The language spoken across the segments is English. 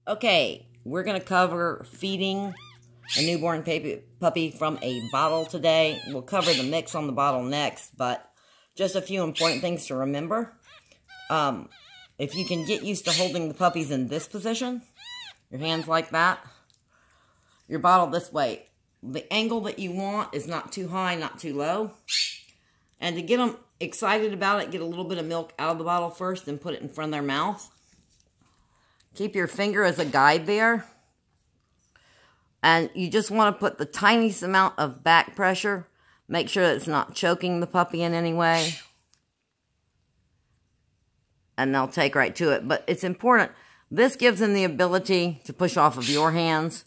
Okay, we're going to cover feeding a newborn puppy from a bottle today. We'll cover the mix on the bottle next, but just a few important things to remember. If you can get used to holding the puppies in this position, your hands like that, your bottle this way. The angle that you want is not too high, not too low. And to get them excited about it, get a little bit of milk out of the bottle first and put it in front of their mouth. Keep your finger as a guide there. And you just want to put the tiniest amount of back pressure. Make sure that it's not choking the puppy in any way. And they'll take right to it. But it's important. This gives them the ability to push off of your hands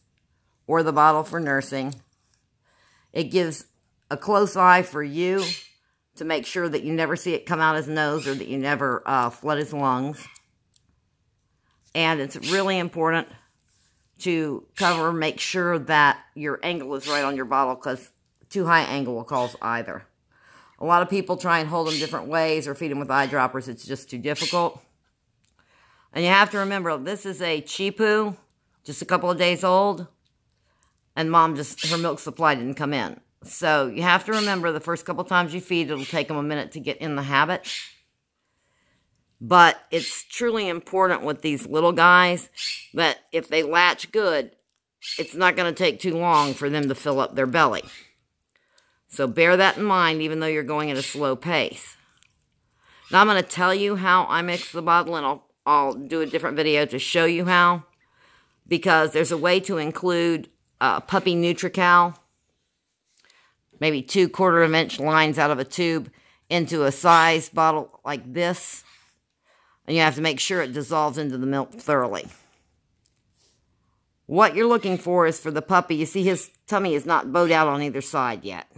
or the bottle for nursing. It gives a close eye for you to make sure that you never see it come out his nose or that you never flood his lungs. And it's really important to cover, make sure that your angle is right on your bottle, because too high angle will cause either. A lot of people try and hold them different ways or feed them with eyedroppers. It's just too difficult. And you have to remember, this is a cheapoo, just a couple of days old. And mom her milk supply didn't come in. So you have to remember the first couple times you feed, it'll take them a minute to get in the habit. But it's truly important with these little guys that if they latch good, it's not going to take too long for them to fill up their belly. So bear that in mind, even though you're going at a slow pace. Now I'm going to tell you how I mix the bottle, and I'll do a different video to show you how. Because there's a way to include puppy Nutrical, maybe 2/4 inch lines out of a tube into a size bottle like this. And you have to make sure it dissolves into the milk thoroughly. What you're looking for is for the puppy. You see his tummy is not bowed out on either side yet.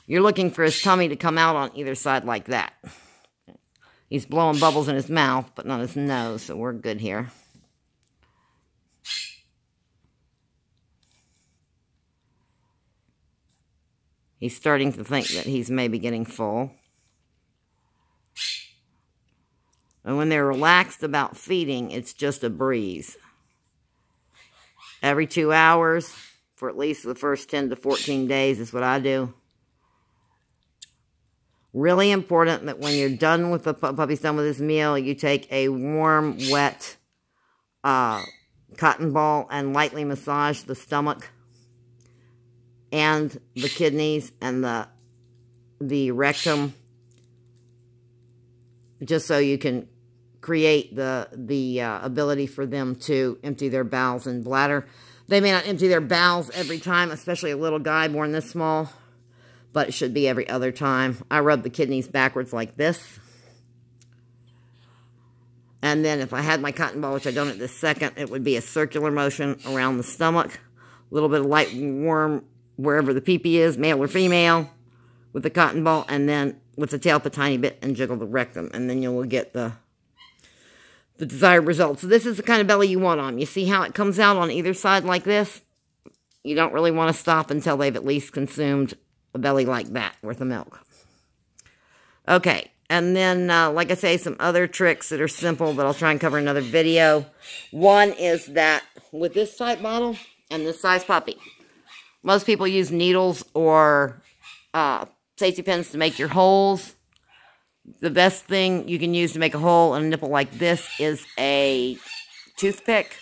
You're looking for his tummy to come out on either side like that. He's blowing bubbles in his mouth, but not his nose, so we're good here. He's starting to think that he's maybe getting full. And when they're relaxed about feeding, it's just a breeze. Every 2 hours, for at least the first 10 to 14 days is what I do. Really important that when you're done with the puppy's done with his meal, you take a warm, wet cotton ball and lightly massage the stomach and the kidneys and the rectum, just so you can create the ability for them to empty their bowels and bladder. They may not empty their bowels every time, especially a little guy born this small, but it should be every other time. I rub the kidneys backwards like this. And then if I had my cotton ball, which I don't at this second, it would be a circular motion around the stomach. A little bit of light warm wherever the pee-pee is, male or female, with the cotton ball, and then with the tail up a tiny bit and jiggle the rectum, and then you will get the desired result. So this is the kind of belly you want on. You see how it comes out on either side like this? You don't really want to stop until they've at least consumed a belly like that worth of milk. Okay, and then, like I say, some other tricks that are simple that I'll try and cover in another video. One is that with this type bottle and this size puppy, most people use needles or safety pins to make your holes. The best thing you can use to make a hole in a nipple like this is a toothpick.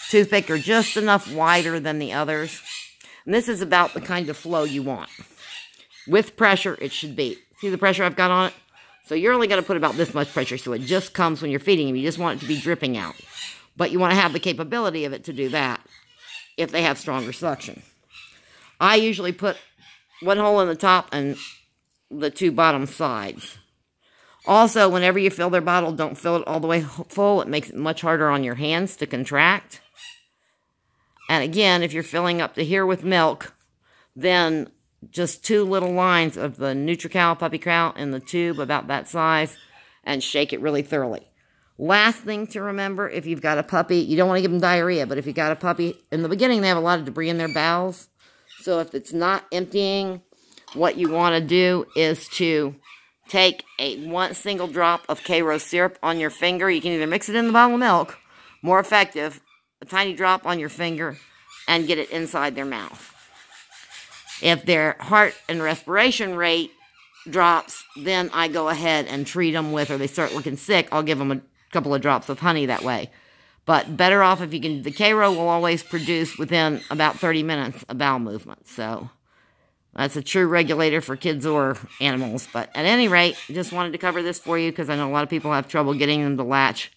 Toothpick are just enough wider than the others. And this is about the kind of flow you want. With pressure, it should be. See the pressure I've got on it? So you're only going to put about this much pressure, so it just comes when you're feeding him. You just want it to be dripping out. But you want to have the capability of it to do that if they have stronger suction. I usually put one hole in the top and the 2 bottom sides. Also, whenever you fill their bottle, don't fill it all the way full. It makes it much harder on your hands to contract. And again, if you're filling up to here with milk, then just 2 little lines of the Nutrical Puppy Cow in the tube about that size, and shake it really thoroughly. Last thing to remember, if you've got a puppy, you don't want to give them diarrhea, but if you've got a puppy, in the beginning they have a lot of debris in their bowels. So if it's not emptying, what you want to do is to take one single drop of K-Rose syrup on your finger. You can either mix it in the bottle of milk, more effective, a tiny drop on your finger and get it inside their mouth. If their heart and respiration rate drops, then I go ahead and treat them with, or they start looking sick, I'll give them a couple of drops of honey that way. But better off if you can, the K-Row will always produce within about 30 minutes of bowel movement. So that's a true regulator for kids or animals. But at any rate, just wanted to cover this for you because I know a lot of people have trouble getting them to latch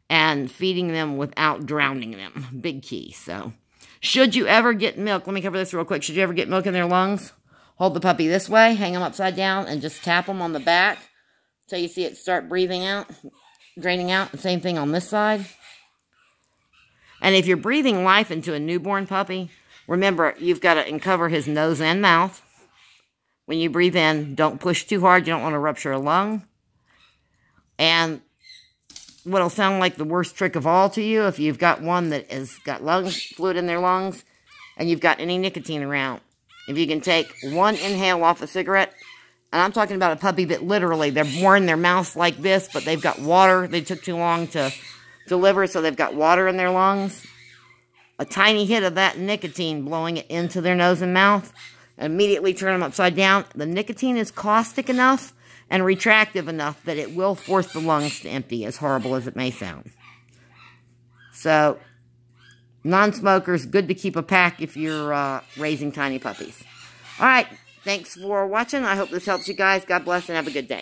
and feeding them without drowning them. Big key. So should you ever get milk, let me cover this real quick. Should you ever get milk in their lungs? Hold the puppy this way, hang them upside down, and just tap them on the back until you see it start breathing out, draining out. The same thing on this side. And if you're breathing life into a newborn puppy, remember, you've got to uncover his nose and mouth. When you breathe in, don't push too hard. You don't want to rupture a lung. And what'll sound like the worst trick of all to you, if you've got one that has got fluid in their lungs, and you've got any nicotine around, if you can take one inhale off a cigarette, and I'm talking about a puppy that literally, they're born, their mouth's like this, but they've got water. They took too long to deliver, so they've got water in their lungs. A tiny hit of that nicotine, blowing it into their nose and mouth, immediately turn them upside down. The nicotine is caustic enough and retractive enough that it will force the lungs to empty, as horrible as it may sound. So, non-smokers, good to keep a pack if you're raising tiny puppies. All right, thanks for watching. I hope this helps you guys. God bless and have a good day.